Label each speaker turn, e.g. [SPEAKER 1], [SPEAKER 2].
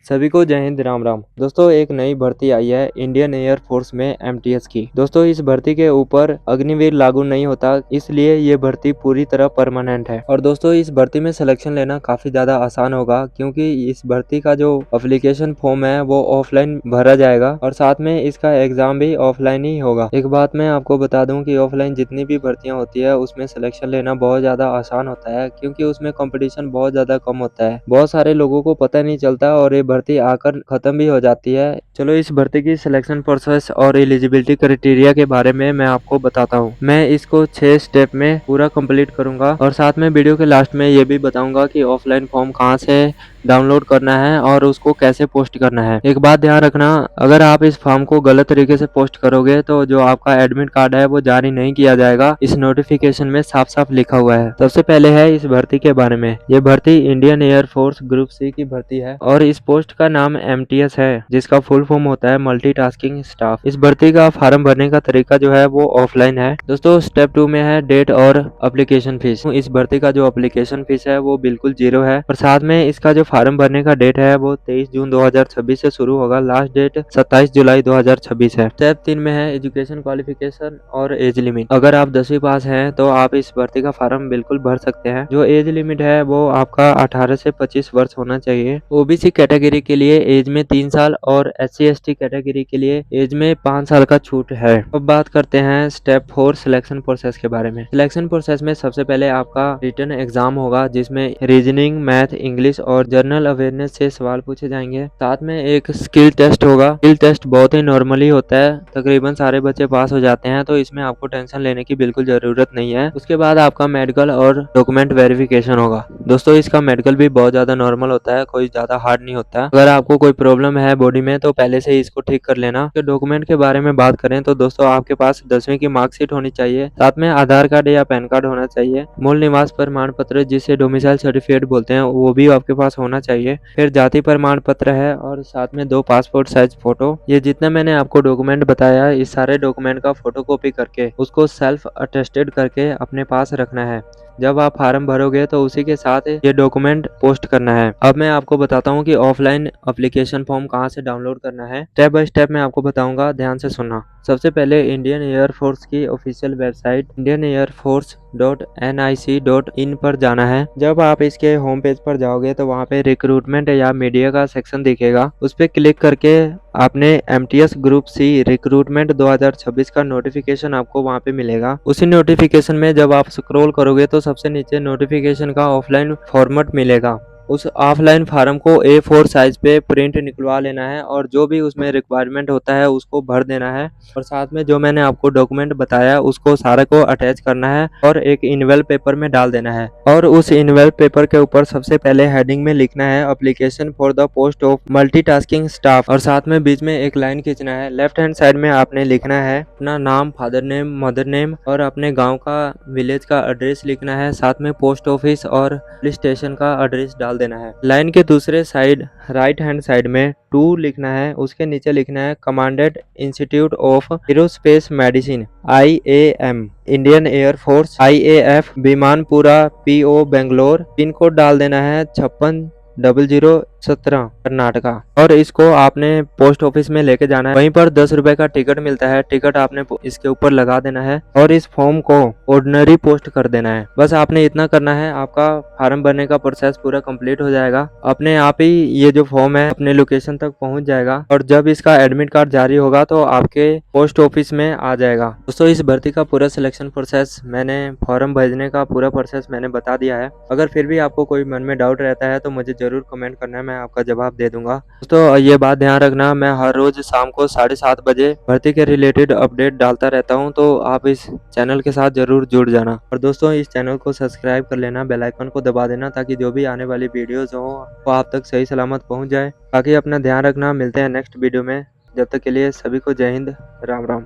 [SPEAKER 1] सभी को जय हिंद, राम राम। दोस्तों, एक नई भर्ती आई है इंडियन एयर फोर्स में एमटीएस की। दोस्तों, इस भर्ती के ऊपर अग्निवीर लागू नहीं होता, इसलिए ये भर्ती पूरी तरह परमानेंट है। और दोस्तों, इस भर्ती में सिलेक्शन लेना काफी ज्यादा आसान होगा, क्योंकि इस भर्ती का जो एप्लीकेशन फॉर्म है वो ऑफलाइन भरा जाएगा और साथ में इसका एग्जाम भी ऑफलाइन ही होगा। एक बात मैं आपको बता दूं कि ऑफलाइन जितनी भी भर्तियां होती है उसमें सिलेक्शन लेना बहुत ज्यादा आसान होता है, क्योंकि उसमें कंपटीशन बहुत ज्यादा कम होता है। बहुत सारे लोगों को पता नहीं चलता और ये भर्ती आकर खत्म भी हो जाती है। चलो, इस भर्ती की सिलेक्शन प्रोसेस और एलिजिबिलिटी क्राइटेरिया के बारे में मैं आपको बताता हूँ। मैं इसको 6 स्टेप में पूरा कंप्लीट करूंगा और साथ में वीडियो के लास्ट में ये भी बताऊंगा कि ऑफलाइन फॉर्म कहाँ से डाउनलोड करना है और उसको कैसे पोस्ट करना है। एक बात ध्यान रखना, अगर आप इस फॉर्म को गलत तरीके से पोस्ट करोगे तो जो आपका एडमिट कार्ड है वो जारी नहीं किया जाएगा। इस नोटिफिकेशन में साफ साफ लिखा हुआ है। सबसे पहले है इस भर्ती के बारे में। ये भर्ती Indian air force group C की भर्ती है और इस पोस्ट का नाम एमटीएस है, जिसका फुल फॉर्म होता है मल्टीटास्किंग स्टाफ। इस भर्ती का फॉर्म भरने का तरीका जो है वो ऑफलाइन है। दोस्तों, स्टेप 2 में है डेट और एप्लीकेशन फीस। इस भर्ती का जो एप्लीकेशन फीस है वो बिल्कुल 0 है और साथ में इसका जो फॉर्म भरने का डेट है वो 23 जून 2026 से शुरू होगा। लास्ट डेट 27 जुलाई 2026 है। स्टेप 3 में है एजुकेशन क्वालिफिकेशन और एज लिमिट। अगर आप 10वीं पास हैं तो आप इस भर्ती का फॉर्म बिल्कुल भर सकते हैं। जो एज लिमिट है वो आपका 18 से 25 वर्ष होना चाहिए। ओबीसी कैटेगरी के लिए एज में 3 साल और SC/ST कैटेगरी के लिए एज में 5 साल का छूट है। अब बात करते हैं स्टेप 4 सिलेक्शन प्रोसेस के बारे में। सिलेक्शन प्रोसेस में सबसे पहले आपका रिटन एग्जाम होगा, जिसमें रीजनिंग, मैथ, इंग्लिश और जनरल अवेयरनेस से सवाल पूछे जाएंगे। साथ में एक स्किल टेस्ट होगा। स्किल टेस्ट बहुत ही नॉर्मली होता है, तकरीबन सारे बच्चे पास हो जाते हैं, तो इसमें आपको टेंशन लेने की बिल्कुल जरूरत नहीं है। उसके बाद आपका मेडिकल और डॉक्यूमेंट वेरिफिकेशन होगा। दोस्तों, इसका मेडिकल भी बहुत ज्यादा नॉर्मल होता है, कोई ज्यादा हार्ड नहीं होता। अगर आपको कोई प्रॉब्लम है बॉडी में तो पहले से ही इसको ठीक कर लेना। तो डॉक्यूमेंट के बारे में बात करें तो दोस्तों, आपके पास 10वीं की मार्कशीट होनी चाहिए, साथ में आधार कार्ड या पैन कार्ड होना चाहिए। मूल निवास प्रमाण पत्र, जिसे डोमिसाइल सर्टिफिकेट बोलते हैं, वो भी आपके पास होना चाहिए। फिर जाति प्रमाण पत्र है और साथ में 2 पासपोर्ट साइज फोटो। ये जितना मैंने आपको डॉक्यूमेंट बताया है, इस सारे डॉक्यूमेंट का फोटोकॉपी करके उसको सेल्फ अटेस्टेड करके अपने पास रखना है। जब आप फॉर्म भरोगे तो उसी के साथ ये डॉक्यूमेंट पोस्ट करना है। अब मैं आपको बताता हूँ कि ऑफलाइन एप्लीकेशन फॉर्म कहाँ से डाउनलोड करना है। स्टेप बाय स्टेप मैं आपको बताऊंगा, ध्यान से सुनना। सबसे पहले इंडियन एयर फोर्स की ऑफिशियल वेबसाइट indianairforce.nic.in पर जाना है। जब आप इसके होम पेज पर जाओगे तो वहाँ पे रिक्रूटमेंट या मीडिया का सेक्शन दिखेगा। उस पर क्लिक करके आपने एमटीएस ग्रुप सी रिक्रूटमेंट 2026 का नोटिफिकेशन आपको वहाँ पे मिलेगा। उसी नोटिफिकेशन में जब आप स्क्रॉल करोगे तो सबसे नीचे नोटिफिकेशन का ऑफलाइन फॉर्मेट मिलेगा। उस ऑफलाइन फार्म को A4 साइज पे प्रिंट निकलवा लेना है और जो भी उसमें रिक्वायरमेंट होता है उसको भर देना है और साथ में जो मैंने आपको डॉक्यूमेंट बताया उसको सारे को अटैच करना है और एक इनवेल पेपर में डाल देना है। और उस इनवेल पेपर के ऊपर सबसे पहले हेडिंग में लिखना है application for the post of multitasking staff और साथ में बीच में एक लाइन खींचना है। लेफ्ट हैंड साइड में आपने लिखना है अपना नाम, फादर नेम, मदर नेम और अपने गाँव का, विलेज का एड्रेस लिखना है। साथ में पोस्ट ऑफिस और पुलिस स्टेशन का एड्रेस डाल देना है। लाइन के दूसरे साइड राइट हैंड साइड में 2 लिखना है। उसके नीचे लिखना है commanded institute of aerospace medicine IAM Indian air force IAF विमानपुरा PO Bangalore. Pin code डाल देना है 560017 कर्नाटका और इसको आपने पोस्ट ऑफिस में लेके जाना है। वहीं पर 10 रुपए का टिकट मिलता है। टिकट आपने इसके ऊपर लगा देना है और इस फॉर्म को ऑर्डिनरी पोस्ट कर देना है। बस आपने इतना करना है, आपका फॉर्म भरने का प्रोसेस पूरा कंप्लीट हो जाएगा। अपने आप ही ये जो फॉर्म है अपने लोकेशन तक पहुंच जाएगा और जब इसका एडमिट कार्ड जारी होगा तो आपके पोस्ट ऑफिस में आ जाएगा। दोस्तों, इस भर्ती का पूरा सिलेक्शन प्रोसेस मैंने, फॉर्म भेजने का पूरा प्रोसेस मैंने बता दिया है। अगर फिर भी आपको कोई मन में डाउट रहता है तो मुझे जरूर कमेंट करना है, मैं आपका जवाब दे दूंगा। दोस्तों, ये बात ध्यान रखना, मैं हर रोज शाम को 7:30 बजे भर्ती के रिलेटेड अपडेट डालता रहता हूँ, तो आप इस चैनल के साथ जरूर जुड़ जाना। और दोस्तों, इस चैनल को सब्सक्राइब कर लेना, बेल आइकन को दबा देना ताकि जो भी आने वाली वीडियोस हो वो आप तक सही सलामत पहुंच जाए। बाकी अपना ध्यान रखना, मिलते हैं नेक्स्ट वीडियो में। जब तक के लिए सभी को जय हिंद, राम राम।